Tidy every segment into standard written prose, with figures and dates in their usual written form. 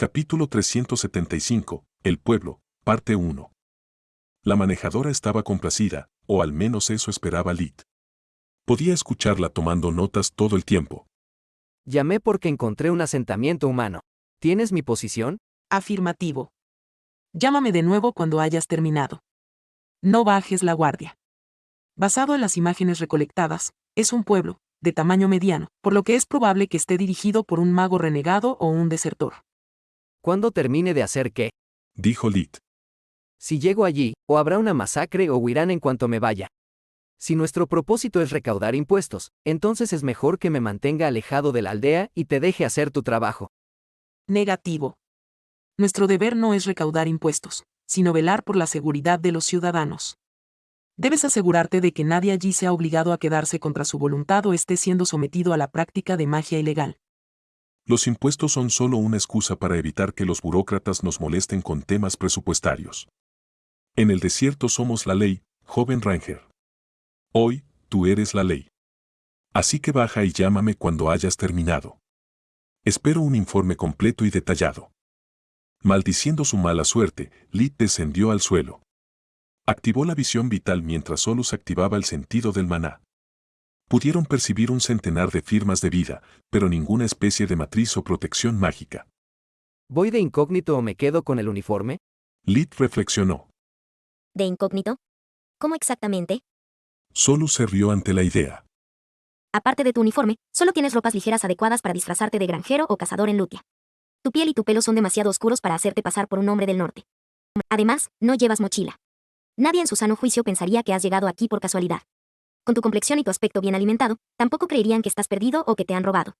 Capítulo 375. El pueblo, parte 1. La manejadora estaba complacida, o al menos eso esperaba Lit. Podía escucharla tomando notas todo el tiempo. Llamé porque encontré un asentamiento humano. ¿Tienes mi posición? Afirmativo. Llámame de nuevo cuando hayas terminado. No bajes la guardia. Basado en las imágenes recolectadas, es un pueblo, de tamaño mediano, por lo que es probable que esté dirigido por un mago renegado o un desertor. ¿Cuándo termine de hacer qué? Dijo Lit. Si llego allí, o habrá una masacre o huirán en cuanto me vaya. Si nuestro propósito es recaudar impuestos, entonces es mejor que me mantenga alejado de la aldea y te deje hacer tu trabajo. Negativo. Nuestro deber no es recaudar impuestos, sino velar por la seguridad de los ciudadanos. Debes asegurarte de que nadie allí sea obligado a quedarse contra su voluntad o esté siendo sometido a la práctica de magia ilegal. Los impuestos son solo una excusa para evitar que los burócratas nos molesten con temas presupuestarios. En el desierto somos la ley, joven Ranger. Hoy, tú eres la ley. Así que baja y llámame cuando hayas terminado. Espero un informe completo y detallado. Maldiciendo su mala suerte, Lit descendió al suelo. Activó la visión vital mientras Solus activaba el sentido del maná. Pudieron percibir un centenar de firmas de vida, pero ninguna especie de matriz o protección mágica. ¿Voy de incógnito o me quedo con el uniforme? Lit reflexionó. ¿De incógnito? ¿Cómo exactamente? Solus se rió ante la idea. Aparte de tu uniforme, solo tienes ropas ligeras adecuadas para disfrazarte de granjero o cazador en Lutia. Tu piel y tu pelo son demasiado oscuros para hacerte pasar por un hombre del norte. Además, no llevas mochila. Nadie en su sano juicio pensaría que has llegado aquí por casualidad. Con tu complexión y tu aspecto bien alimentado, tampoco creerían que estás perdido o que te han robado.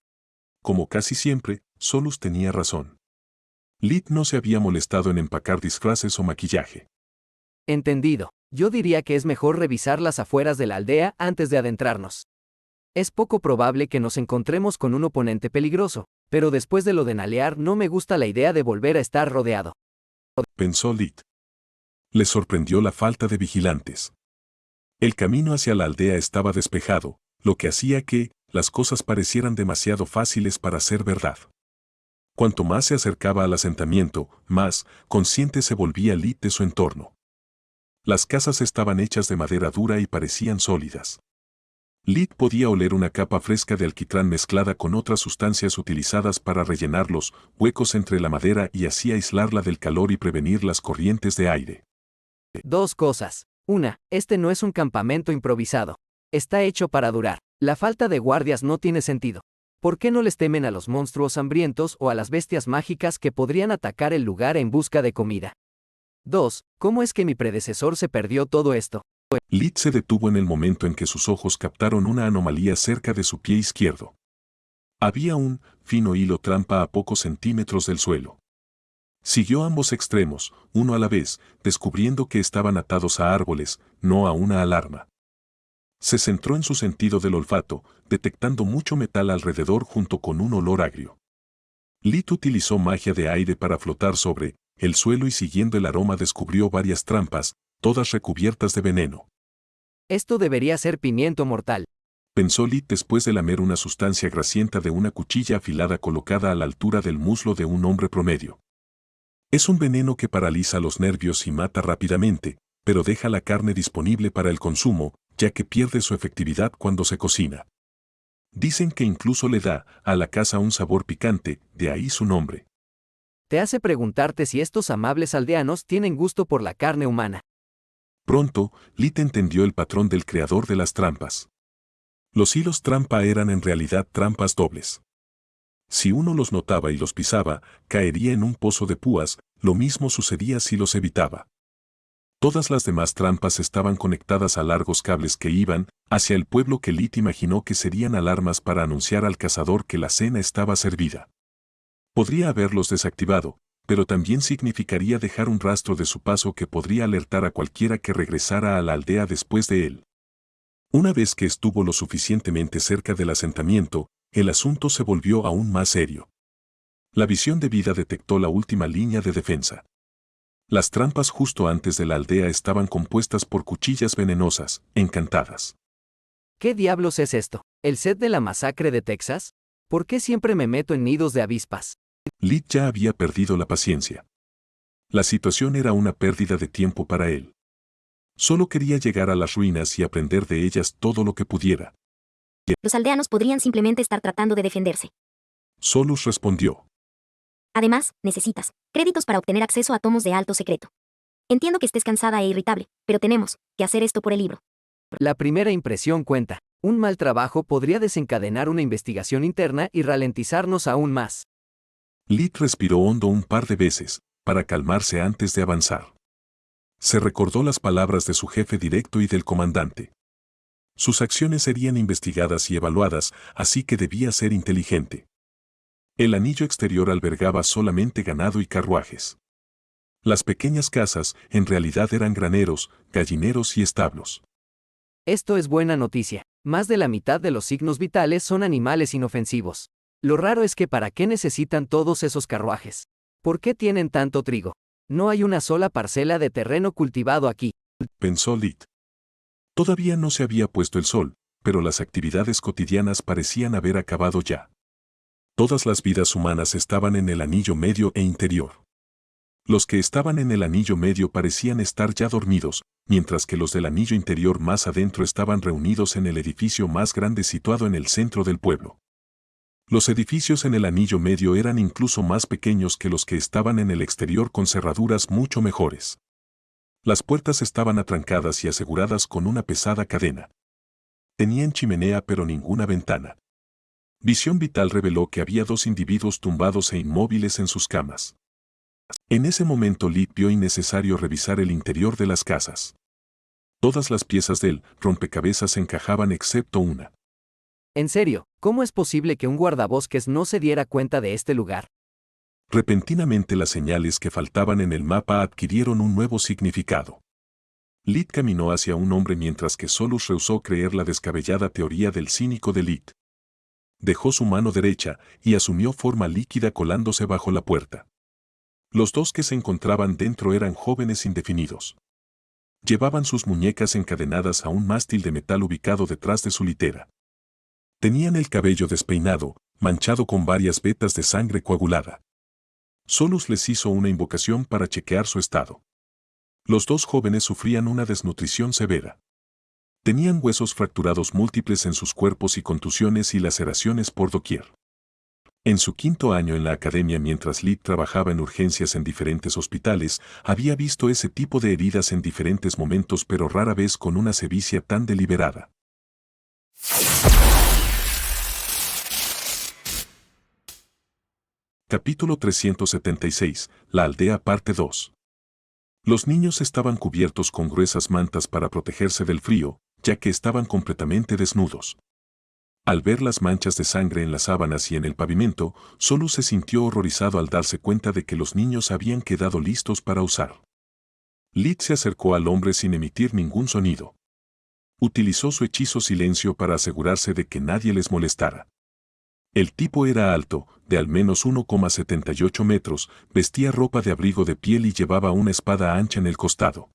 Como casi siempre, Solus tenía razón. Lit no se había molestado en empacar disfraces o maquillaje. Entendido. Yo diría que es mejor revisar las afueras de la aldea antes de adentrarnos. Es poco probable que nos encontremos con un oponente peligroso, pero después de lo de Nalear no me gusta la idea de volver a estar rodeado. Pensó Lit. Le sorprendió la falta de vigilantes. El camino hacia la aldea estaba despejado, lo que hacía que las cosas parecieran demasiado fáciles para ser verdad. Cuanto más se acercaba al asentamiento, más consciente se volvía Lit de su entorno. Las casas estaban hechas de madera dura y parecían sólidas. Lit podía oler una capa fresca de alquitrán mezclada con otras sustancias utilizadas para rellenar los huecos entre la madera y así aislarla del calor y prevenir las corrientes de aire. Dos cosas. Una, este no es un campamento improvisado. Está hecho para durar. La falta de guardias no tiene sentido. ¿Por qué no les temen a los monstruos hambrientos o a las bestias mágicas que podrían atacar el lugar en busca de comida? 2. ¿Cómo es que mi predecesor se perdió todo esto? Lit se detuvo en el momento en que sus ojos captaron una anomalía cerca de su pie izquierdo. Había un fino hilo trampa a pocos centímetros del suelo. Siguió ambos extremos, uno a la vez, descubriendo que estaban atados a árboles, no a una alarma. Se centró en su sentido del olfato, detectando mucho metal alrededor junto con un olor agrio. Lit utilizó magia de aire para flotar sobre el suelo y siguiendo el aroma descubrió varias trampas, todas recubiertas de veneno. Esto debería ser pimiento mortal. Pensó Lit después de lamer una sustancia grasienta de una cuchilla afilada colocada a la altura del muslo de un hombre promedio. Es un veneno que paraliza los nervios y mata rápidamente, pero deja la carne disponible para el consumo, ya que pierde su efectividad cuando se cocina. Dicen que incluso le da a la caza un sabor picante, de ahí su nombre. Te hace preguntarte si estos amables aldeanos tienen gusto por la carne humana. Pronto, Lit entendió el patrón del creador de las trampas. Los hilos trampa eran en realidad trampas dobles. Si uno los notaba y los pisaba, caería en un pozo de púas, lo mismo sucedía si los evitaba. Todas las demás trampas estaban conectadas a largos cables que iban hacia el pueblo que Lit imaginó que serían alarmas para anunciar al cazador que la cena estaba servida. Podría haberlos desactivado, pero también significaría dejar un rastro de su paso que podría alertar a cualquiera que regresara a la aldea después de él. Una vez que estuvo lo suficientemente cerca del asentamiento, el asunto se volvió aún más serio. La visión de vida detectó la última línea de defensa. Las trampas justo antes de la aldea estaban compuestas por cuchillas venenosas, encantadas. ¿Qué diablos es esto? ¿El set de la masacre de Texas? ¿Por qué siempre me meto en nidos de avispas? Lit ya había perdido la paciencia. La situación era una pérdida de tiempo para él. Solo quería llegar a las ruinas y aprender de ellas todo lo que pudiera. Los aldeanos podrían simplemente estar tratando de defenderse. Solus respondió. Además, necesitas créditos para obtener acceso a tomos de alto secreto. Entiendo que estés cansada e irritable, pero tenemos que hacer esto por el libro. La primera impresión cuenta. Un mal trabajo podría desencadenar una investigación interna y ralentizarnos aún más. Lit respiró hondo un par de veces, para calmarse antes de avanzar. Se recordó las palabras de su jefe directo y del comandante. Sus acciones serían investigadas y evaluadas, así que debía ser inteligente. El anillo exterior albergaba solamente ganado y carruajes. Las pequeñas casas, en realidad eran graneros, gallineros y establos. Esto es buena noticia. Más de la mitad de los signos vitales son animales inofensivos. Lo raro es que ¿para qué necesitan todos esos carruajes? ¿Por qué tienen tanto trigo? No hay una sola parcela de terreno cultivado aquí, Pensó Lit. Todavía no se había puesto el sol, pero las actividades cotidianas parecían haber acabado ya. Todas las vidas humanas estaban en el anillo medio e interior. Los que estaban en el anillo medio parecían estar ya dormidos, mientras que los del anillo interior más adentro estaban reunidos en el edificio más grande situado en el centro del pueblo. Los edificios en el anillo medio eran incluso más pequeños que los que estaban en el exterior con cerraduras mucho mejores. Las puertas estaban atrancadas y aseguradas con una pesada cadena. Tenían chimenea pero ninguna ventana. Visión vital reveló que había 2 individuos tumbados e inmóviles en sus camas. En ese momento Lit vio innecesario revisar el interior de las casas. Todas las piezas del rompecabezas encajaban excepto una. En serio, ¿cómo es posible que un guardabosques no se diera cuenta de este lugar? Repentinamente las señales que faltaban en el mapa adquirieron un nuevo significado. Lit caminó hacia un hombre mientras que Solus rehusó creer la descabellada teoría del cínico de Lit. Dejó su mano derecha y asumió forma líquida colándose bajo la puerta. Los 2 que se encontraban dentro eran jóvenes indefinidos. Llevaban sus muñecas encadenadas a un mástil de metal ubicado detrás de su litera. Tenían el cabello despeinado, manchado con varias vetas de sangre coagulada. Solus les hizo una invocación para chequear su estado. Los 2 jóvenes sufrían una desnutrición severa. Tenían huesos fracturados múltiples en sus cuerpos y contusiones y laceraciones por doquier. En su 5º año en la academia mientras Lit trabajaba en urgencias en diferentes hospitales, había visto ese tipo de heridas en diferentes momentos pero rara vez con una sevicia tan deliberada. Capítulo 376, La aldea parte 2. Los niños estaban cubiertos con gruesas mantas para protegerse del frío, ya que estaban completamente desnudos. Al ver las manchas de sangre en las sábanas y en el pavimento, Solus se sintió horrorizado al darse cuenta de que los niños habían quedado listos para usar. Lit se acercó al hombre sin emitir ningún sonido. Utilizó su hechizo silencio para asegurarse de que nadie les molestara. El tipo era alto, de al menos 1,78 metros, vestía ropa de abrigo de piel y llevaba una espada ancha en el costado.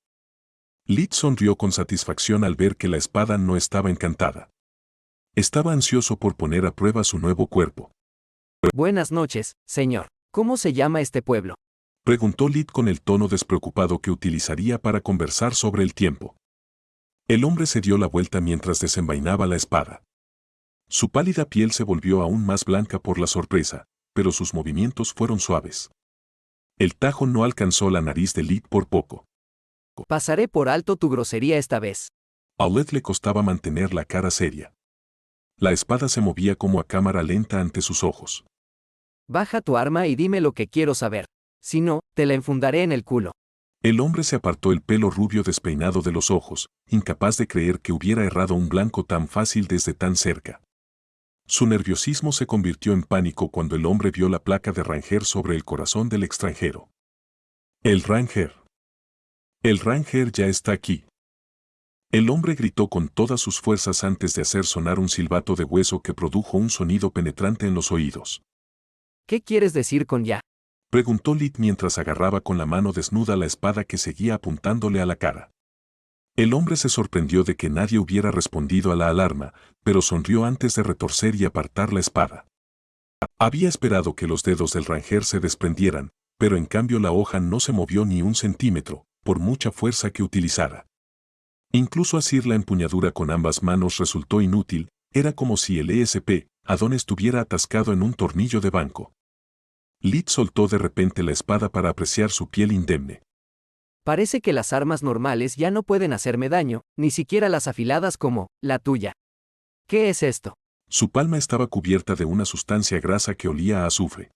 Lit sonrió con satisfacción al ver que la espada no estaba encantada. Estaba ansioso por poner a prueba su nuevo cuerpo. Buenas noches, señor. ¿Cómo se llama este pueblo? Preguntó Lit con el tono despreocupado que utilizaría para conversar sobre el tiempo. El hombre se dio la vuelta mientras desenvainaba la espada. Su pálida piel se volvió aún más blanca por la sorpresa, pero sus movimientos fueron suaves. El tajo no alcanzó la nariz de Lit por poco. Pasaré por alto tu grosería esta vez. A Lit le costaba mantener la cara seria. La espada se movía como a cámara lenta ante sus ojos. Baja tu arma y dime lo que quiero saber. Si no, te la enfundaré en el culo. El hombre se apartó el pelo rubio despeinado de los ojos, incapaz de creer que hubiera errado un blanco tan fácil desde tan cerca. Su nerviosismo se convirtió en pánico cuando el hombre vio la placa de Ranger sobre el corazón del extranjero. El Ranger. El Ranger ya está aquí. El hombre gritó con todas sus fuerzas antes de hacer sonar un silbato de hueso que produjo un sonido penetrante en los oídos. ¿Qué quieres decir con ya? Preguntó Lit mientras agarraba con la mano desnuda la espada que seguía apuntándole a la cara. El hombre se sorprendió de que nadie hubiera respondido a la alarma, pero sonrió antes de retorcer y apartar la espada. Había esperado que los dedos del Ranger se desprendieran, pero en cambio la hoja no se movió ni un centímetro, por mucha fuerza que utilizara. Incluso asir la empuñadura con ambas manos resultó inútil, era como si el Adón estuviera atascado en un tornillo de banco. Lid soltó de repente la espada para apreciar su piel indemne. Parece que las armas normales ya no pueden hacerme daño, ni siquiera las afiladas como la tuya. ¿Qué es esto? Su palma estaba cubierta de una sustancia grasa que olía a azufre.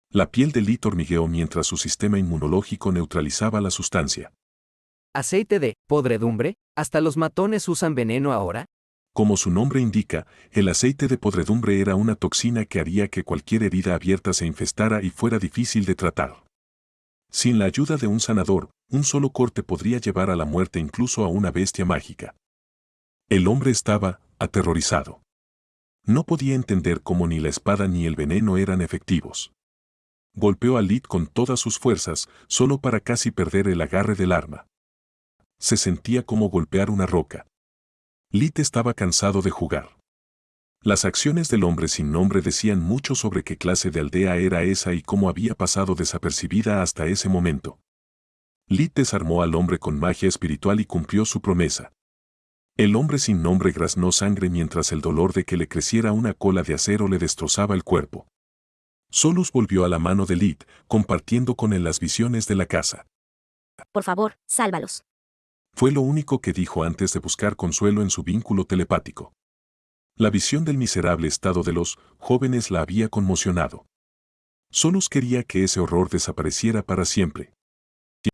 La piel de Lid hormigueó mientras su sistema inmunológico neutralizaba la sustancia. ¿Aceite de podredumbre? ¿Hasta los matones usan veneno ahora? Como su nombre indica, el aceite de podredumbre era una toxina que haría que cualquier herida abierta se infestara y fuera difícil de tratar. Sin la ayuda de un sanador, un solo corte podría llevar a la muerte incluso a una bestia mágica. El hombre estaba aterrorizado. No podía entender cómo ni la espada ni el veneno eran efectivos. Golpeó a Lid con todas sus fuerzas, solo para casi perder el agarre del arma. Se sentía como golpear una roca. Lid estaba cansado de jugar. Las acciones del hombre sin nombre decían mucho sobre qué clase de aldea era esa y cómo había pasado desapercibida hasta ese momento. Lid desarmó al hombre con magia espiritual y cumplió su promesa. El hombre sin nombre graznó sangre mientras el dolor de que le creciera una cola de acero le destrozaba el cuerpo. Solus volvió a la mano de Lid, compartiendo con él las visiones de la casa. Por favor, sálvalos. Fue lo único que dijo antes de buscar consuelo en su vínculo telepático. La visión del miserable estado de los jóvenes la había conmocionado. Solus quería que ese horror desapareciera para siempre.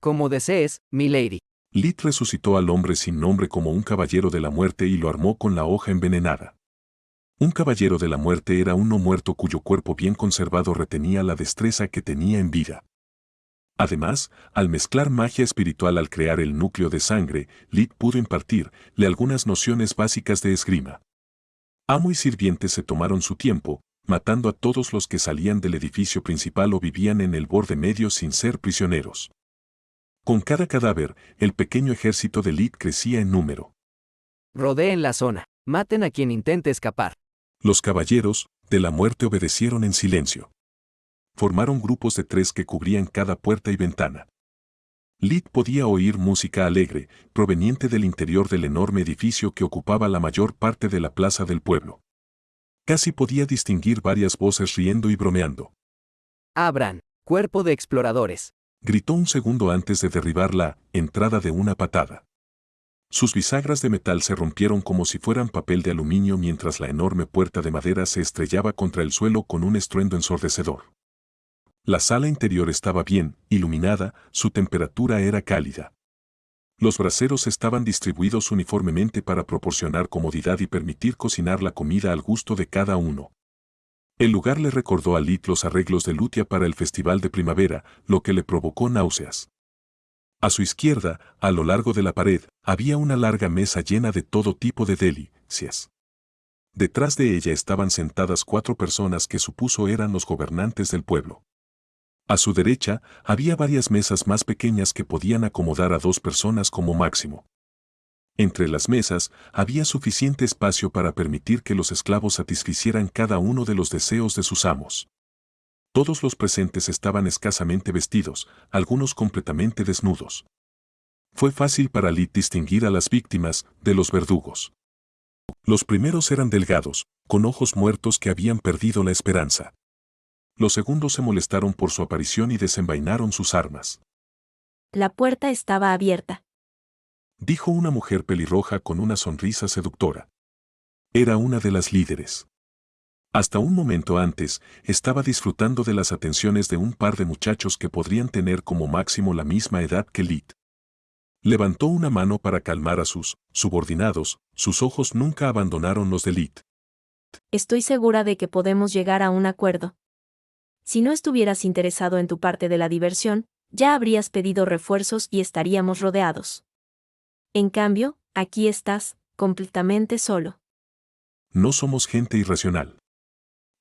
Como desees, milady. Lid resucitó al hombre sin nombre como un caballero de la muerte y lo armó con la hoja envenenada. Un caballero de la muerte era uno muerto cuyo cuerpo bien conservado retenía la destreza que tenía en vida. Además, al mezclar magia espiritual al crear el núcleo de sangre, Lid pudo impartirle algunas nociones básicas de esgrima. Amo y sirviente se tomaron su tiempo, matando a todos los que salían del edificio principal o vivían en el borde medio sin ser prisioneros. Con cada cadáver, el pequeño ejército de Lid crecía en número. Rodeen la zona. Maten a quien intente escapar. Los caballeros de la muerte obedecieron en silencio. Formaron grupos de 3 que cubrían cada puerta y ventana. Lid podía oír música alegre, proveniente del interior del enorme edificio que ocupaba la mayor parte de la plaza del pueblo. Casi podía distinguir varias voces riendo y bromeando. Abran, cuerpo de exploradores. Gritó un segundo antes de derribar la entrada de una patada. Sus bisagras de metal se rompieron como si fueran papel de aluminio mientras la enorme puerta de madera se estrellaba contra el suelo con un estruendo ensordecedor. La sala interior estaba bien iluminada, su temperatura era cálida. Los braseros estaban distribuidos uniformemente para proporcionar comodidad y permitir cocinar la comida al gusto de cada uno. El lugar le recordó a Lid los arreglos de Lutia para el festival de primavera, lo que le provocó náuseas. A su izquierda, a lo largo de la pared, había una larga mesa llena de todo tipo de delicias. Detrás de ella estaban sentadas 4 personas que supuso eran los gobernantes del pueblo. A su derecha, había varias mesas más pequeñas que podían acomodar a 2 personas como máximo. Entre las mesas, había suficiente espacio para permitir que los esclavos satisficieran cada uno de los deseos de sus amos. Todos los presentes estaban escasamente vestidos, algunos completamente desnudos. Fue fácil para Lid distinguir a las víctimas de los verdugos. Los primeros eran delgados, con ojos muertos que habían perdido la esperanza. Los segundos se molestaron por su aparición y desenvainaron sus armas. La puerta estaba abierta. Dijo una mujer pelirroja con una sonrisa seductora. Era una de las líderes. Hasta un momento antes, estaba disfrutando de las atenciones de un par de muchachos que podrían tener como máximo la misma edad que Lid. Levantó una mano para calmar a sus subordinados, sus ojos nunca abandonaron los de Lid. Estoy segura de que podemos llegar a un acuerdo. Si no estuvieras interesado en tu parte de la diversión, ya habrías pedido refuerzos y estaríamos rodeados. En cambio, aquí estás, completamente solo. No somos gente irracional.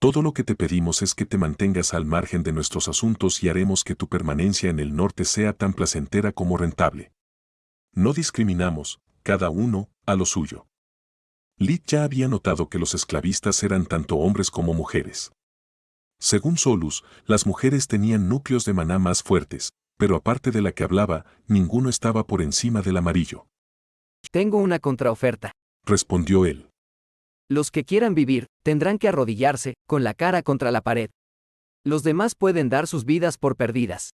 Todo lo que te pedimos es que te mantengas al margen de nuestros asuntos y haremos que tu permanencia en el norte sea tan placentera como rentable. No discriminamos, cada uno, a lo suyo. Lid ya había notado que los esclavistas eran tanto hombres como mujeres. Según Solus, las mujeres tenían núcleos de maná más fuertes, pero aparte de la que hablaba, ninguno estaba por encima del amarillo. Tengo una contraoferta. Respondió él. Los que quieran vivir, tendrán que arrodillarse, con la cara contra la pared. Los demás pueden dar sus vidas por perdidas.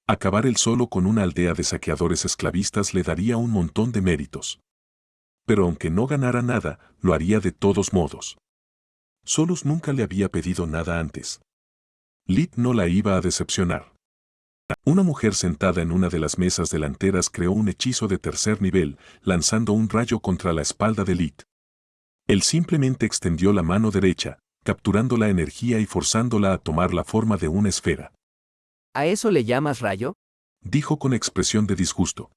Acabar él solo con una aldea de saqueadores esclavistas le daría un montón de méritos. Pero aunque no ganara nada, lo haría de todos modos. Solus nunca le había pedido nada antes. Lit no la iba a decepcionar. Una mujer sentada en una de las mesas delanteras creó un hechizo de tercer nivel, lanzando un rayo contra la espalda de Lit. Él simplemente extendió la mano derecha, capturando la energía y forzándola a tomar la forma de una esfera. ¿A eso le llamas rayo? Dijo con expresión de disgusto.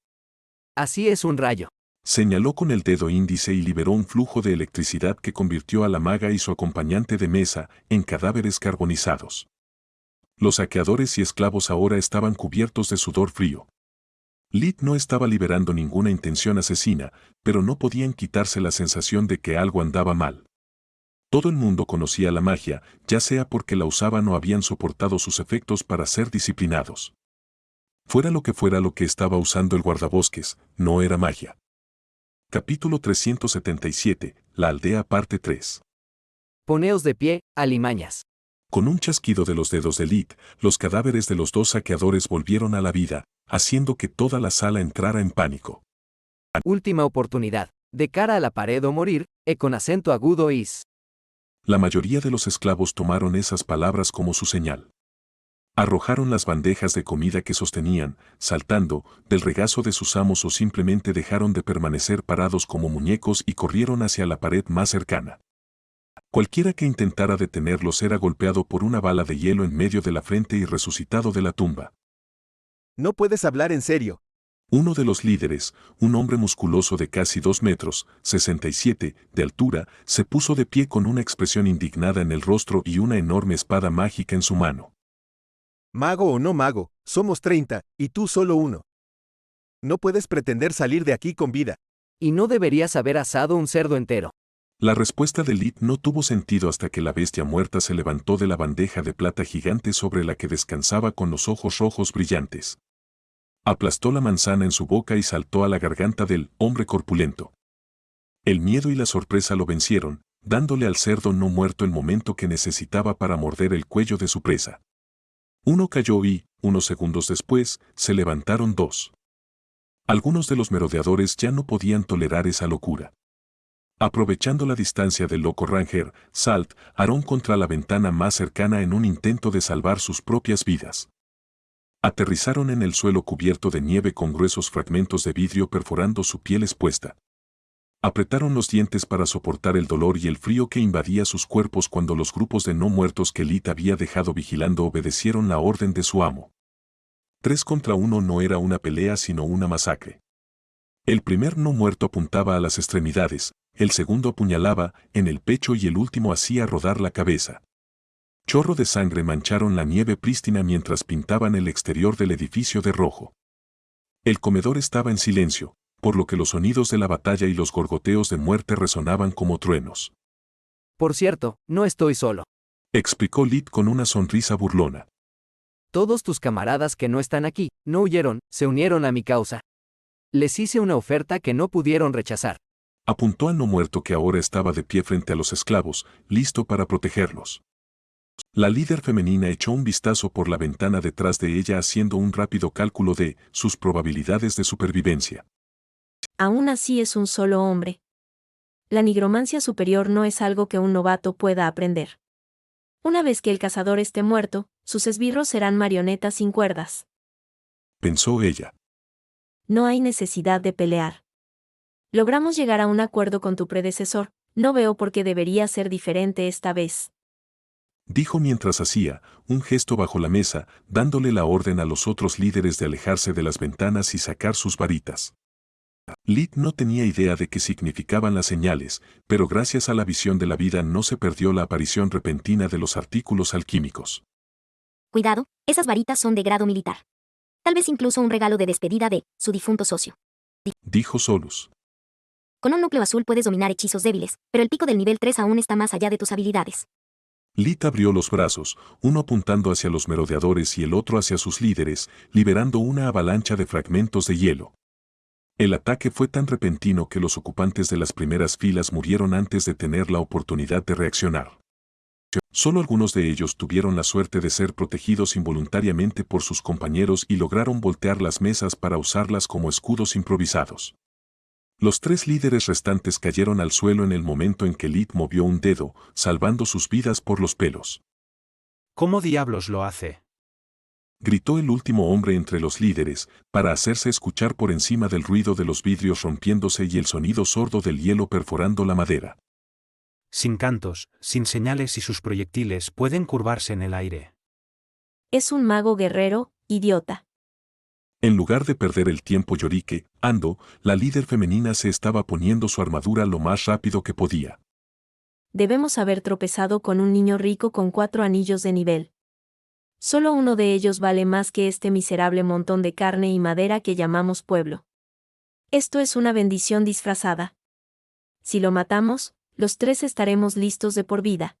Así es un rayo. Señaló con el dedo índice y liberó un flujo de electricidad que convirtió a la maga y su acompañante de mesa en cadáveres carbonizados. Los saqueadores y esclavos ahora estaban cubiertos de sudor frío. Lit no estaba liberando ninguna intención asesina, pero no podían quitarse la sensación de que algo andaba mal. Todo el mundo conocía la magia, ya sea porque la usaban o habían soportado sus efectos para ser disciplinados. Fuera lo que estaba usando el guardabosques, no era magia. Capítulo 377, La aldea parte 3. Poneos de pie, alimañas. Con un chasquido de los dedos de Lit, los cadáveres de los dos saqueadores volvieron a la vida, haciendo que toda la sala entrara en pánico. Última oportunidad. De cara a la pared o morir, con acento agudo is. La mayoría de los esclavos tomaron esas palabras como su señal. Arrojaron las bandejas de comida que sostenían, saltando, del regazo de sus amos o simplemente dejaron de permanecer parados como muñecos y corrieron hacia la pared más cercana. Cualquiera que intentara detenerlos era golpeado por una bala de hielo en medio de la frente y resucitado de la tumba. No puedes hablar en serio. Uno de los líderes, un hombre musculoso de casi 2 metros, 67, de altura, se puso de pie con una expresión indignada en el rostro y una enorme espada mágica en su mano. Mago o no mago, somos 30, y tú solo uno. No puedes pretender salir de aquí con vida. Y no deberías haber asado un cerdo entero. La respuesta de Lit no tuvo sentido hasta que la bestia muerta se levantó de la bandeja de plata gigante sobre la que descansaba con los ojos rojos brillantes. Aplastó la manzana en su boca y saltó a la garganta del hombre corpulento. El miedo y la sorpresa lo vencieron, dándole al cerdo no muerto el momento que necesitaba para morder el cuello de su presa. Uno cayó y, unos segundos después, se levantaron dos. Algunos de los merodeadores ya no podían tolerar esa locura. Aprovechando la distancia del loco Ranger, Salt aró contra la ventana más cercana en un intento de salvar sus propias vidas. Aterrizaron en el suelo cubierto de nieve con gruesos fragmentos de vidrio perforando su piel expuesta. Apretaron los dientes para soportar el dolor y el frío que invadía sus cuerpos cuando los grupos de no muertos que Lit había dejado vigilando obedecieron la orden de su amo. 3 contra 1 no era una pelea sino una masacre. El primer no muerto apuntaba a las extremidades, el segundo apuñalaba en el pecho y el último hacía rodar la cabeza. Chorro de sangre mancharon la nieve prístina mientras pintaban el exterior del edificio de rojo. El comedor estaba en silencio, por lo que los sonidos de la batalla y los gorgoteos de muerte resonaban como truenos. Por cierto, no estoy solo. Explicó Lit con una sonrisa burlona. Todos tus camaradas que no están aquí, no huyeron, se unieron a mi causa. Les hice una oferta que no pudieron rechazar. Apuntó al no muerto que ahora estaba de pie frente a los esclavos, listo para protegerlos. La líder femenina echó un vistazo por la ventana detrás de ella haciendo un rápido cálculo de sus probabilidades de supervivencia. Aún así es un solo hombre. La nigromancia superior no es algo que un novato pueda aprender. Una vez que el cazador esté muerto, sus esbirros serán marionetas sin cuerdas. Pensó ella. No hay necesidad de pelear. Logramos llegar a un acuerdo con tu predecesor, no veo por qué debería ser diferente esta vez. Dijo mientras hacía un gesto bajo la mesa, dándole la orden a los otros líderes de alejarse de las ventanas y sacar sus varitas. Lit no tenía idea de qué significaban las señales, pero gracias a la visión de la vida no se perdió la aparición repentina de los artículos alquímicos. Cuidado, esas varitas son de grado militar. Tal vez incluso un regalo de despedida de su difunto socio. Dijo Solus. Con un núcleo azul puedes dominar hechizos débiles, pero el pico del nivel 3 aún está más allá de tus habilidades. Lit abrió los brazos, uno apuntando hacia los merodeadores y el otro hacia sus líderes, liberando una avalancha de fragmentos de hielo. El ataque fue tan repentino que los ocupantes de las primeras filas murieron antes de tener la oportunidad de reaccionar. Solo algunos de ellos tuvieron la suerte de ser protegidos involuntariamente por sus compañeros y lograron voltear las mesas para usarlas como escudos improvisados. Los 3 líderes restantes cayeron al suelo en el momento en que Lit movió un dedo, salvando sus vidas por los pelos. ¿Cómo diablos lo hace? Gritó el último hombre entre los líderes, para hacerse escuchar por encima del ruido de los vidrios rompiéndose y el sonido sordo del hielo perforando la madera. Sin cantos, sin señales y sus proyectiles pueden curvarse en el aire. Es un mago guerrero, idiota. En lugar de perder el tiempo Yorike, Ando, la líder femenina se estaba poniendo su armadura lo más rápido que podía. Debemos haber tropezado con un niño rico con 4 anillos de nivel. Solo uno de ellos vale más que este miserable montón de carne y madera que llamamos pueblo. Esto es una bendición disfrazada. Si lo matamos, los 3 estaremos listos de por vida.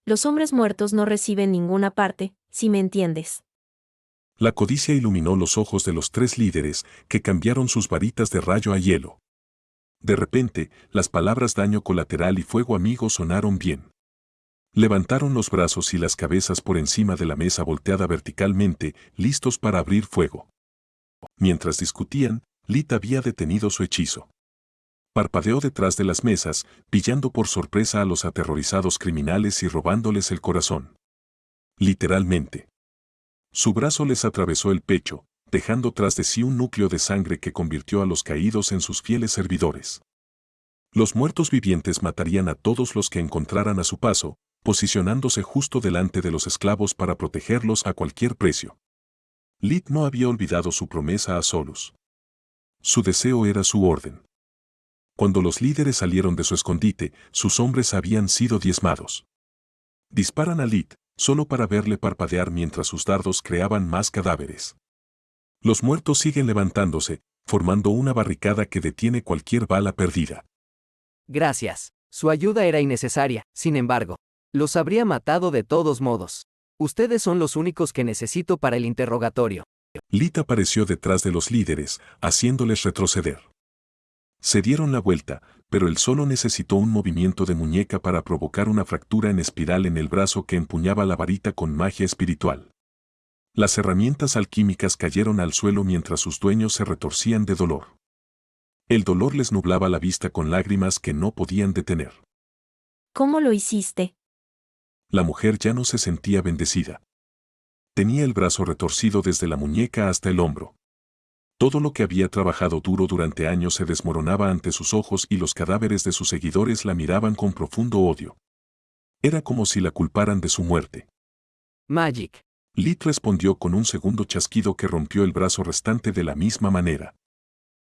Los hombres muertos no reciben ninguna parte, si me entiendes. La codicia iluminó los ojos de los 3 líderes, que cambiaron sus varitas de rayo a hielo. De repente, las palabras daño colateral y fuego amigo sonaron bien. Levantaron los brazos y las cabezas por encima de la mesa volteada verticalmente, listos para abrir fuego. Mientras discutían, Lit había detenido su hechizo. Parpadeó detrás de las mesas, pillando por sorpresa a los aterrorizados criminales y robándoles el corazón. Literalmente. Su brazo les atravesó el pecho, dejando tras de sí un núcleo de sangre que convirtió a los caídos en sus fieles servidores. Los muertos vivientes matarían a todos los que encontraran a su paso, posicionándose justo delante de los esclavos para protegerlos a cualquier precio. Lit no había olvidado su promesa a Solus. Su deseo era su orden. Cuando los líderes salieron de su escondite, sus hombres habían sido diezmados. Disparan a Lit, solo para verle parpadear mientras sus dardos creaban más cadáveres. Los muertos siguen levantándose, formando una barricada que detiene cualquier bala perdida. Gracias. Su ayuda era innecesaria, sin embargo. Los habría matado de todos modos. Ustedes son los únicos que necesito para el interrogatorio. Lit apareció detrás de los líderes, haciéndoles retroceder. Se dieron la vuelta, pero él solo necesitó un movimiento de muñeca para provocar una fractura en espiral en el brazo que empuñaba la varita con magia espiritual. Las herramientas alquímicas cayeron al suelo mientras sus dueños se retorcían de dolor. El dolor les nublaba la vista con lágrimas que no podían detener. ¿Cómo lo hiciste? La mujer ya no se sentía bendecida. Tenía el brazo retorcido desde la muñeca hasta el hombro. Todo lo que había trabajado duro durante años se desmoronaba ante sus ojos y los cadáveres de sus seguidores la miraban con profundo odio. Era como si la culparan de su muerte. Magic. Lit respondió con un segundo chasquido que rompió el brazo restante de la misma manera.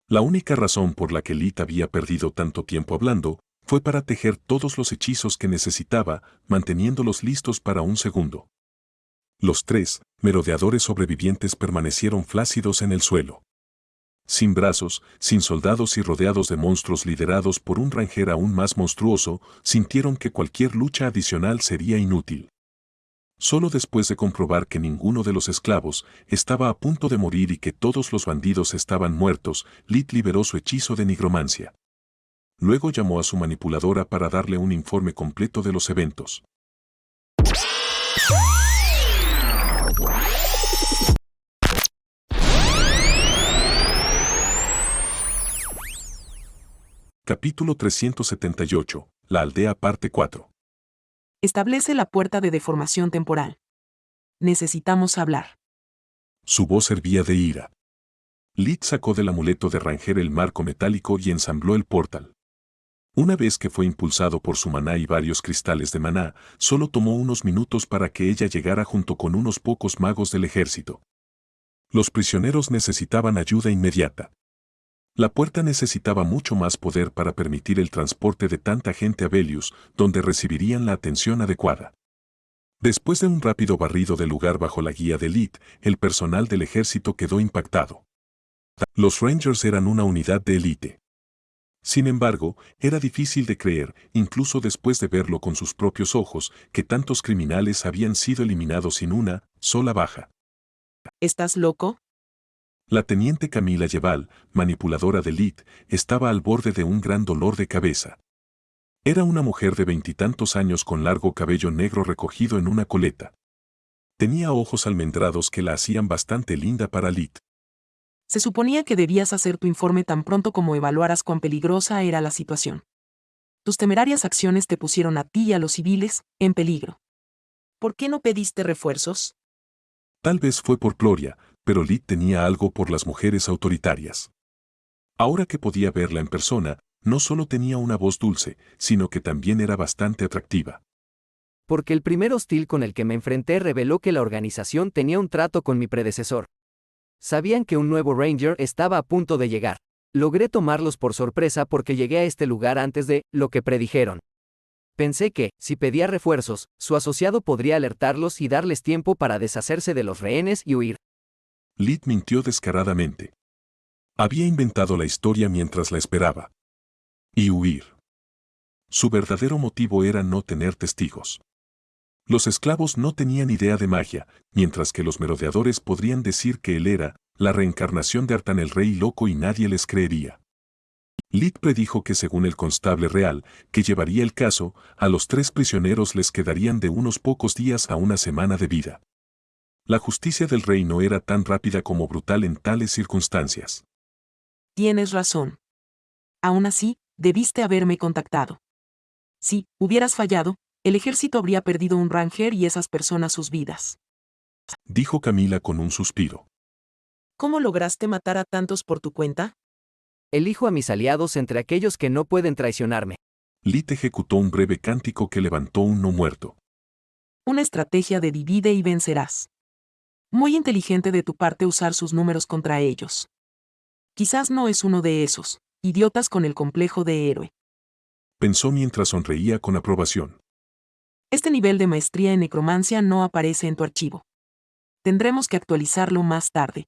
La única razón por la que Lit había perdido tanto tiempo hablando fue para tejer todos los hechizos que necesitaba, manteniéndolos listos para un segundo. Los 3 merodeadores sobrevivientes permanecieron flácidos en el suelo. Sin brazos, sin soldados y rodeados de monstruos liderados por un ranger aún más monstruoso, sintieron que cualquier lucha adicional sería inútil. Solo después de comprobar que ninguno de los esclavos estaba a punto de morir y que todos los bandidos estaban muertos, Lit liberó su hechizo de nigromancia. Luego llamó a su manipuladora para darle un informe completo de los eventos. Capítulo 378. La aldea parte 4. Establece la puerta de deformación temporal. Necesitamos hablar. Su voz hervía de ira. Lit sacó del amuleto de Ranger el marco metálico y ensambló el portal. Una vez que fue impulsado por su maná y varios cristales de maná, solo tomó unos minutos para que ella llegara junto con unos pocos magos del ejército. Los prisioneros necesitaban ayuda inmediata. La puerta necesitaba mucho más poder para permitir el transporte de tanta gente a Velius, donde recibirían la atención adecuada. Después de un rápido barrido del lugar bajo la guía de Lit, el personal del ejército quedó impactado. Los Rangers eran una unidad de élite. Sin embargo, era difícil de creer, incluso después de verlo con sus propios ojos, que tantos criminales habían sido eliminados sin una sola baja. ¿Estás loco? La teniente Camila Yeval, manipuladora de Lid, estaba al borde de un gran dolor de cabeza. Era una mujer de 20 años con largo cabello negro recogido en una coleta. Tenía ojos almendrados que la hacían bastante linda para Lid. Se suponía que debías hacer tu informe tan pronto como evaluaras cuán peligrosa era la situación. Tus temerarias acciones te pusieron a ti y a los civiles en peligro. ¿Por qué no pediste refuerzos? Tal vez fue por Gloria, pero Lid tenía algo por las mujeres autoritarias. Ahora que podía verla en persona, no solo tenía una voz dulce, sino que también era bastante atractiva. Porque el primer hostil con el que me enfrenté reveló que la organización tenía un trato con mi predecesor. Sabían que un nuevo Ranger estaba a punto de llegar. Logré tomarlos por sorpresa porque llegué a este lugar antes de lo que predijeron. Pensé que, si pedía refuerzos, su asociado podría alertarlos y darles tiempo para deshacerse de los rehenes y huir. Lid mintió descaradamente. Había inventado la historia mientras la esperaba. Y huir. Su verdadero motivo era no tener testigos. Los esclavos no tenían idea de magia, mientras que los merodeadores podrían decir que él era la reencarnación de Artan el rey loco y nadie les creería. Lid predijo que según el constable real, que llevaría el caso, a los 3 prisioneros les quedarían de unos pocos días a una semana de vida. La justicia del rey no era tan rápida como brutal en tales circunstancias. Tienes razón. Aún así, debiste haberme contactado. Si hubieras fallado, el ejército habría perdido un Ranger y esas personas sus vidas. Dijo Camila con un suspiro. ¿Cómo lograste matar a tantos por tu cuenta? Elijo a mis aliados entre aquellos que no pueden traicionarme. Lid ejecutó un breve cántico que levantó un no muerto. Una estrategia de divide y vencerás. Muy inteligente de tu parte usar sus números contra ellos. Quizás no es uno de esos idiotas con el complejo de héroe. Pensó mientras sonreía con aprobación. Este nivel de maestría en necromancia no aparece en tu archivo. Tendremos que actualizarlo más tarde.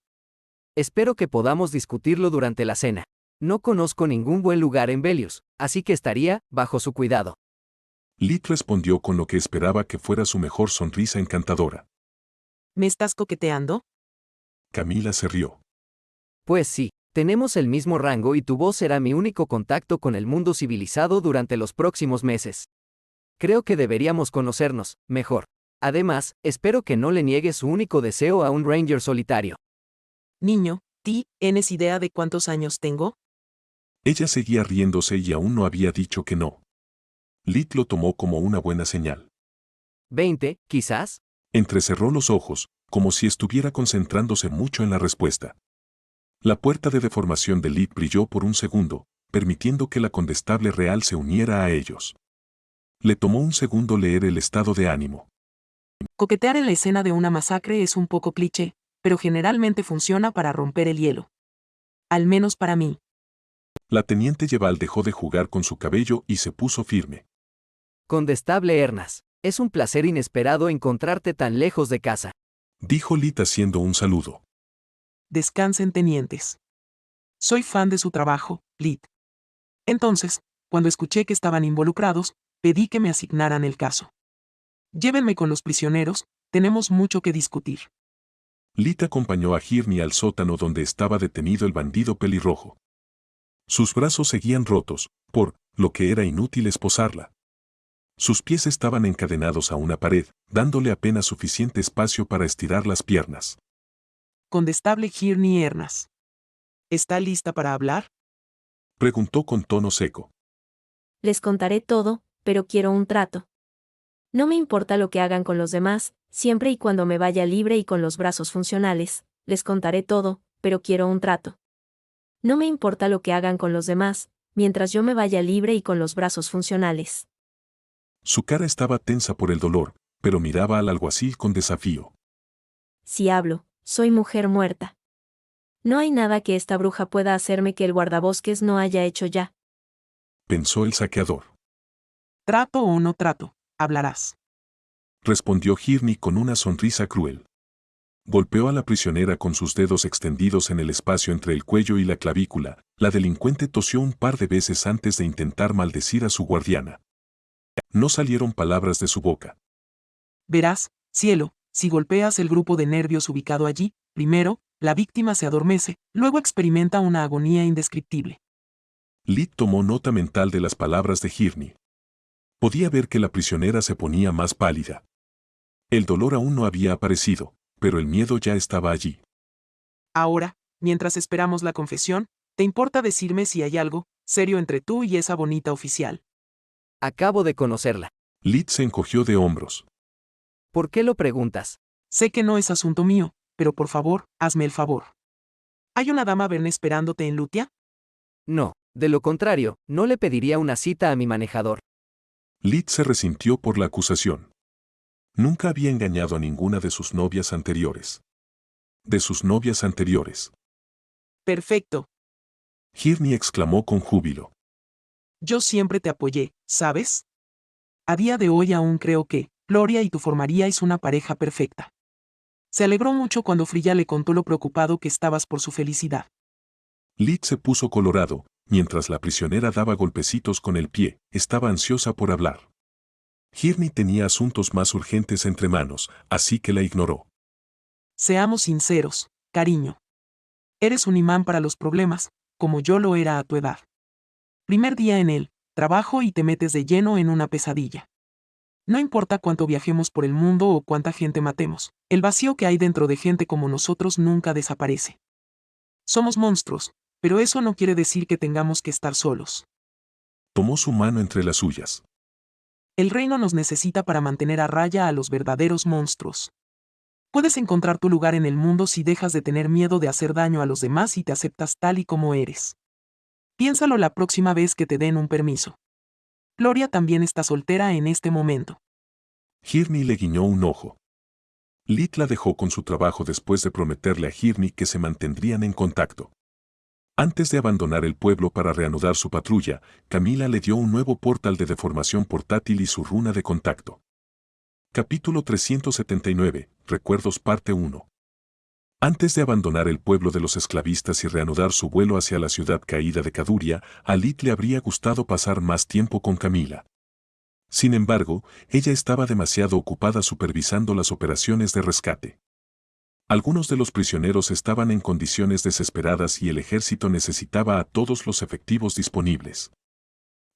Espero que podamos discutirlo durante la cena. No conozco ningún buen lugar en Velius, así que estaría bajo su cuidado. Lid respondió con lo que esperaba que fuera su mejor sonrisa encantadora. ¿Me estás coqueteando? Camila se rió. Pues sí, tenemos el mismo rango y tu voz será mi único contacto con el mundo civilizado durante los próximos meses. Creo que deberíamos conocernos mejor. Además, espero que no le niegues su único deseo a un Ranger solitario. Niño, ¿tienes idea de cuántos años tengo? Ella seguía riéndose y aún no había dicho que no. Lid lo tomó como una buena señal. 20, quizás. Entrecerró los ojos, como si estuviera concentrándose mucho en la respuesta. La puerta de deformación de Lid brilló por un segundo, permitiendo que la condestable real se uniera a ellos. Le tomó un segundo leer el estado de ánimo. Coquetear en la escena de una masacre es un poco cliché, pero generalmente funciona para romper el hielo. Al menos para mí. La teniente Yeval dejó de jugar con su cabello y se puso firme. Condestable Ernas, es un placer inesperado encontrarte tan lejos de casa. Dijo Lid haciendo un saludo. Descansen, tenientes. Soy fan de su trabajo, Lid. Entonces, cuando escuché que estaban involucrados, pedí que me asignaran el caso. Llévenme con los prisioneros, tenemos mucho que discutir. Lid acompañó a Hirni al sótano donde estaba detenido el bandido pelirrojo. Sus brazos seguían rotos, por lo que era inútil esposarla. Sus pies estaban encadenados a una pared, dándole apenas suficiente espacio para estirar las piernas. Condestable Hirni Ernas. ¿Está lista para hablar? Preguntó con tono seco. Les contaré todo, pero quiero un trato. No me importa lo que hagan con los demás, siempre y cuando me vaya libre y con los brazos funcionales, les contaré todo, pero quiero un trato. No me importa lo que hagan con los demás, mientras yo me vaya libre y con los brazos funcionales. Su cara estaba tensa por el dolor, pero miraba al alguacil con desafío. Si hablo, soy mujer muerta. No hay nada que esta bruja pueda hacerme que el guardabosques no haya hecho ya. Pensó el saqueador. Trato o no trato, hablarás. Respondió Hirni con una sonrisa cruel. Golpeó a la prisionera con sus dedos extendidos en el espacio entre el cuello y la clavícula. La delincuente tosió un par de veces antes de intentar maldecir a su guardiana. No salieron palabras de su boca. Verás, cielo, si golpeas el grupo de nervios ubicado allí, primero, la víctima se adormece, luego experimenta una agonía indescriptible. Lid tomó nota mental de las palabras de Hirni. Podía ver que la prisionera se ponía más pálida. El dolor aún no había aparecido, pero el miedo ya estaba allí. Ahora, mientras esperamos la confesión, ¿te importa decirme si hay algo serio entre tú y esa bonita oficial? Acabo de conocerla. Lid se encogió de hombros. ¿Por qué lo preguntas? Sé que no es asunto mío, pero por favor, hazme el favor. ¿Hay una dama Verne esperándote en Lutia? No, de lo contrario, no le pediría una cita a mi manejador. Lid se resintió por la acusación. Nunca había engañado a ninguna de sus novias anteriores. De sus novias anteriores. Perfecto. Hirni exclamó con júbilo. Yo siempre te apoyé, ¿sabes? A día de hoy aún creo que Gloria y tú formaríais una pareja perfecta. Se alegró mucho cuando Frilla le contó lo preocupado que estabas por su felicidad. Lid se puso colorado, mientras la prisionera daba golpecitos con el pie, estaba ansiosa por hablar. Hirni tenía asuntos más urgentes entre manos, así que la ignoró. Seamos sinceros, cariño. Eres un imán para los problemas, como yo lo era a tu edad. Primer día en el trabajo y te metes de lleno en una pesadilla. No importa cuánto viajemos por el mundo o cuánta gente matemos, el vacío que hay dentro de gente como nosotros nunca desaparece. Somos monstruos, pero eso no quiere decir que tengamos que estar solos. Tomó su mano entre las suyas. El reino nos necesita para mantener a raya a los verdaderos monstruos. Puedes encontrar tu lugar en el mundo si dejas de tener miedo de hacer daño a los demás y te aceptas tal y como eres. Piénsalo la próxima vez que te den un permiso. Gloria también está soltera en este momento. Hirni le guiñó un ojo. Lid la dejó con su trabajo después de prometerle a Hirni que se mantendrían en contacto. Antes de abandonar el pueblo para reanudar su patrulla, Camila le dio un nuevo portal de deformación portátil y su runa de contacto. Capítulo 379, Recuerdos parte 1. Antes de abandonar el pueblo de los esclavistas y reanudar su vuelo hacia la ciudad caída de Caduria, a Lid le habría gustado pasar más tiempo con Camila. Sin embargo, ella estaba demasiado ocupada supervisando las operaciones de rescate. Algunos de los prisioneros estaban en condiciones desesperadas y el ejército necesitaba a todos los efectivos disponibles.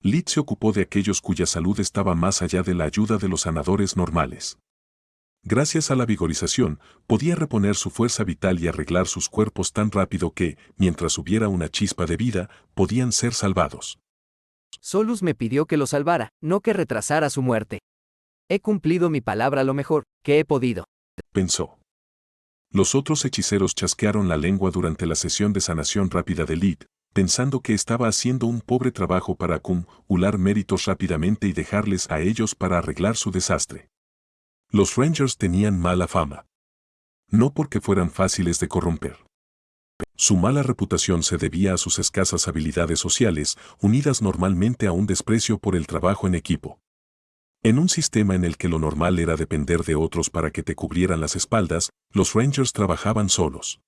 Lid se ocupó de aquellos cuya salud estaba más allá de la ayuda de los sanadores normales. Gracias a la vigorización, podía reponer su fuerza vital y arreglar sus cuerpos tan rápido que, mientras hubiera una chispa de vida, podían ser salvados. Solus me pidió que lo salvara, no que retrasara su muerte. He cumplido mi palabra lo mejor que he podido. Pensó. Los otros hechiceros chasquearon la lengua durante la sesión de sanación rápida de Lid, pensando que estaba haciendo un pobre trabajo para acumular méritos rápidamente y dejarles a ellos para arreglar su desastre. Los Rangers tenían mala fama. No porque fueran fáciles de corromper. Su mala reputación se debía a sus escasas habilidades sociales, unidas normalmente a un desprecio por el trabajo en equipo. En un sistema en el que lo normal era depender de otros para que te cubrieran las espaldas, los Rangers trabajaban solos.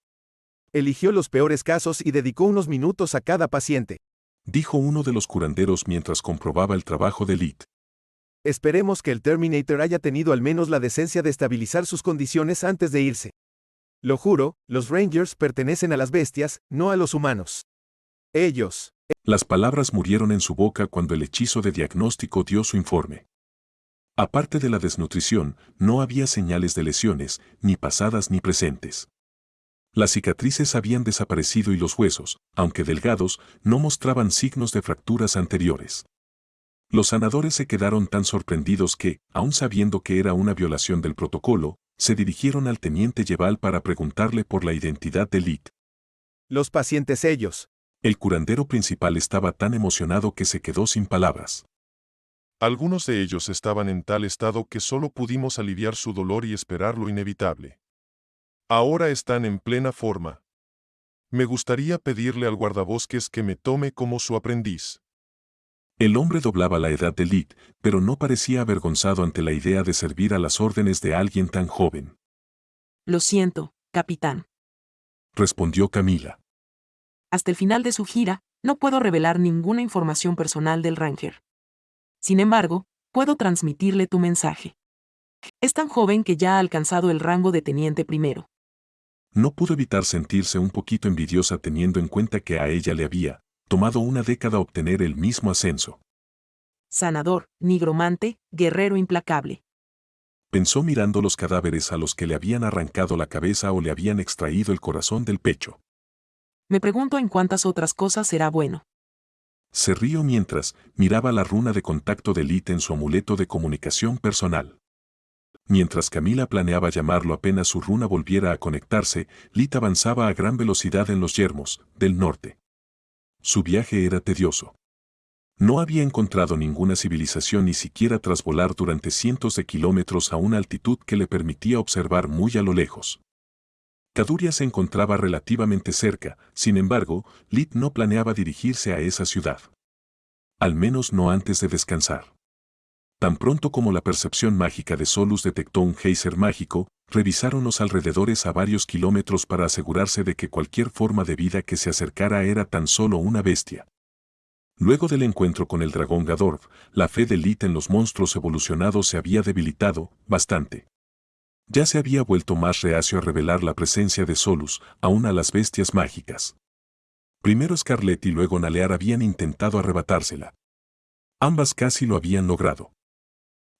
Eligió los peores casos y dedicó unos minutos a cada paciente. Dijo uno de los curanderos mientras comprobaba el trabajo de Lid. Esperemos que el Terminator haya tenido al menos la decencia de estabilizar sus condiciones antes de irse. Lo juro, los Rangers pertenecen a las bestias, no a los humanos. Ellos. Las palabras murieron en su boca cuando el hechizo de diagnóstico dio su informe. Aparte de la desnutrición, no había señales de lesiones, ni pasadas ni presentes. Las cicatrices habían desaparecido y los huesos, aunque delgados, no mostraban signos de fracturas anteriores. Los sanadores se quedaron tan sorprendidos que, aun sabiendo que era una violación del protocolo, se dirigieron al teniente Yeval para preguntarle por la identidad de Lid. Los pacientes ellos. El curandero principal estaba tan emocionado que se quedó sin palabras. Algunos de ellos estaban en tal estado que solo pudimos aliviar su dolor y esperar lo inevitable. Ahora están en plena forma. Me gustaría pedirle al guardabosques que me tome como su aprendiz. El hombre doblaba la edad de Lid, pero no parecía avergonzado ante la idea de servir a las órdenes de alguien tan joven. Lo siento, capitán. Respondió Camila. Hasta el final de su gira, no puedo revelar ninguna información personal del Ranger. Sin embargo, puedo transmitirle tu mensaje. Es tan joven que ya ha alcanzado el rango de teniente primero. No pudo evitar sentirse un poquito envidiosa teniendo en cuenta que a ella le había tomado una década obtener el mismo ascenso. Sanador, nigromante, guerrero implacable. Pensó mirando los cadáveres a los que le habían arrancado la cabeza o le habían extraído el corazón del pecho. Me pregunto en cuántas otras cosas será bueno. Se rió mientras miraba la runa de contacto de Lit en su amuleto de comunicación personal. Mientras Camila planeaba llamarlo apenas su runa volviera a conectarse, Lit avanzaba a gran velocidad en los yermos del norte. Su viaje era tedioso. No había encontrado ninguna civilización ni siquiera tras volar durante cientos de kilómetros a una altitud que le permitía observar muy a lo lejos. Caduria se encontraba relativamente cerca, sin embargo, Lit no planeaba dirigirse a esa ciudad. Al menos no antes de descansar. Tan pronto como la percepción mágica de Solus detectó un geyser mágico, revisaron los alrededores a varios kilómetros para asegurarse de que cualquier forma de vida que se acercara era tan solo una bestia. Luego del encuentro con el dragón Gadorf, la fe de Lit en los monstruos evolucionados se había debilitado bastante. Ya se había vuelto más reacio a revelar la presencia de Solus, aún a las bestias mágicas. Primero Scarlet y luego Nalear habían intentado arrebatársela. Ambas casi lo habían logrado.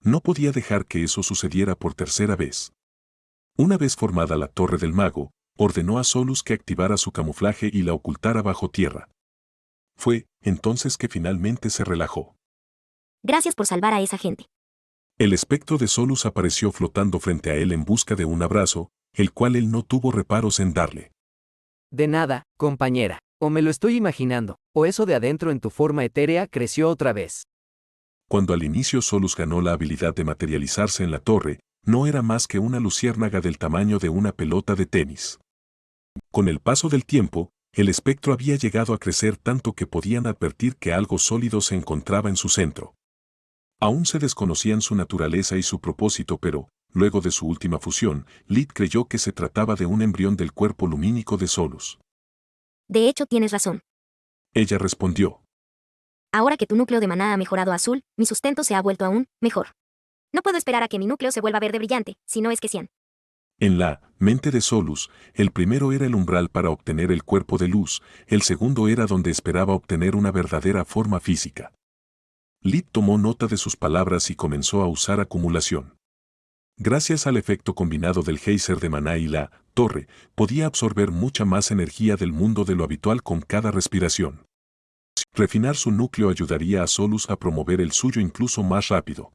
No podía dejar que eso sucediera por tercera vez. Una vez formada la Torre del Mago, ordenó a Solus que activara su camuflaje y la ocultara bajo tierra. Fue entonces que finalmente se relajó. Gracias por salvar a esa gente. El espectro de Solus apareció flotando frente a él en busca de un abrazo, el cual él no tuvo reparos en darle. De nada, compañera. O me lo estoy imaginando, o eso de adentro en tu forma etérea creció otra vez. Cuando al inicio Solus ganó la habilidad de materializarse en la torre, no era más que una luciérnaga del tamaño de una pelota de tenis. Con el paso del tiempo, el espectro había llegado a crecer tanto que podían advertir que algo sólido se encontraba en su centro. Aún se desconocían su naturaleza y su propósito, pero, luego de su última fusión, Lit creyó que se trataba de un embrión del cuerpo lumínico de Solus. De hecho, tienes razón. Ella respondió. Ahora que tu núcleo de maná ha mejorado a azul, mi sustento se ha vuelto aún mejor. No puedo esperar a que mi núcleo se vuelva verde brillante, si no es que Cian. En la mente de Solus, el primero era el umbral para obtener el cuerpo de luz, el segundo era donde esperaba obtener una verdadera forma física. Lit tomó nota de sus palabras y comenzó a usar acumulación. Gracias al efecto combinado del geyser de maná y la torre, podía absorber mucha más energía del mundo de lo habitual con cada respiración. Refinar su núcleo ayudaría a Solus a promover el suyo incluso más rápido.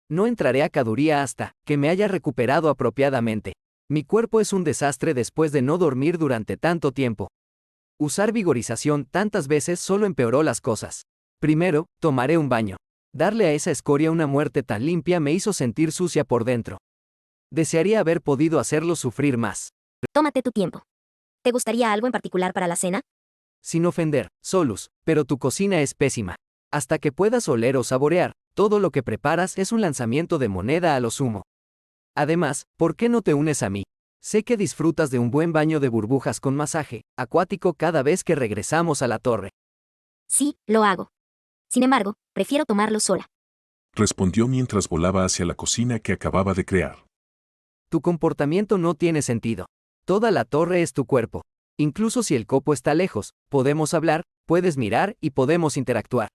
No entraré a Caduría hasta que me haya recuperado apropiadamente. Mi cuerpo es un desastre después de no dormir durante tanto tiempo. Usar vigorización tantas veces solo empeoró las cosas. Primero, tomaré un baño. Darle a esa escoria una muerte tan limpia me hizo sentir sucia por dentro. Desearía haber podido hacerlo sufrir más. Tómate tu tiempo. ¿Te gustaría algo en particular para la cena? Sin ofender, Solus, pero tu cocina es pésima. Hasta que puedas oler o saborear, todo lo que preparas es un lanzamiento de moneda a lo sumo. Además, ¿por qué no te unes a mí? Sé que disfrutas de un buen baño de burbujas con masaje acuático cada vez que regresamos a la torre. Sí, lo hago. Sin embargo, prefiero tomarlo sola. Respondió mientras volaba hacia la cocina que acababa de crear. Tu comportamiento no tiene sentido. Toda la torre es tu cuerpo. Incluso si el copo está lejos, podemos hablar, puedes mirar y podemos interactuar.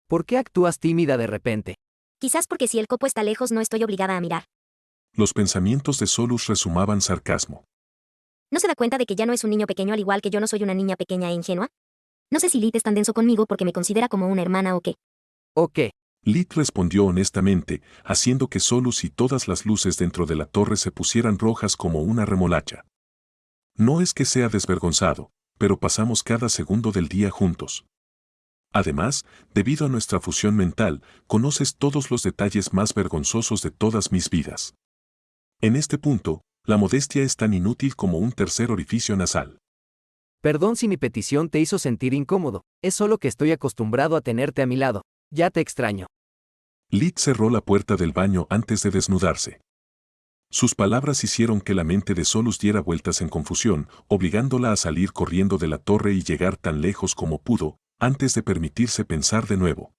¿Por qué actúas tímida de repente? Quizás porque si el copo está lejos no estoy obligada a mirar. Los pensamientos de Solus resumaban sarcasmo. ¿No se da cuenta de que ya no es un niño pequeño al igual que yo no soy una niña pequeña e ingenua? No sé si Lit es tan denso conmigo porque me considera como una hermana o qué. ¿O qué? Lit respondió honestamente, haciendo que Solus y todas las luces dentro de la torre se pusieran rojas como una remolacha. No es que sea desvergonzado, pero pasamos cada segundo del día juntos. Además, debido a nuestra fusión mental, conoces todos los detalles más vergonzosos de todas mis vidas. En este punto, la modestia es tan inútil como un tercer orificio nasal. Perdón si mi petición te hizo sentir incómodo, es solo que estoy acostumbrado a tenerte a mi lado. Ya te extraño. Lit cerró la puerta del baño antes de desnudarse. Sus palabras hicieron que la mente de Solus diera vueltas en confusión, obligándola a salir corriendo de la torre y llegar tan lejos como pudo, antes de permitirse pensar de nuevo.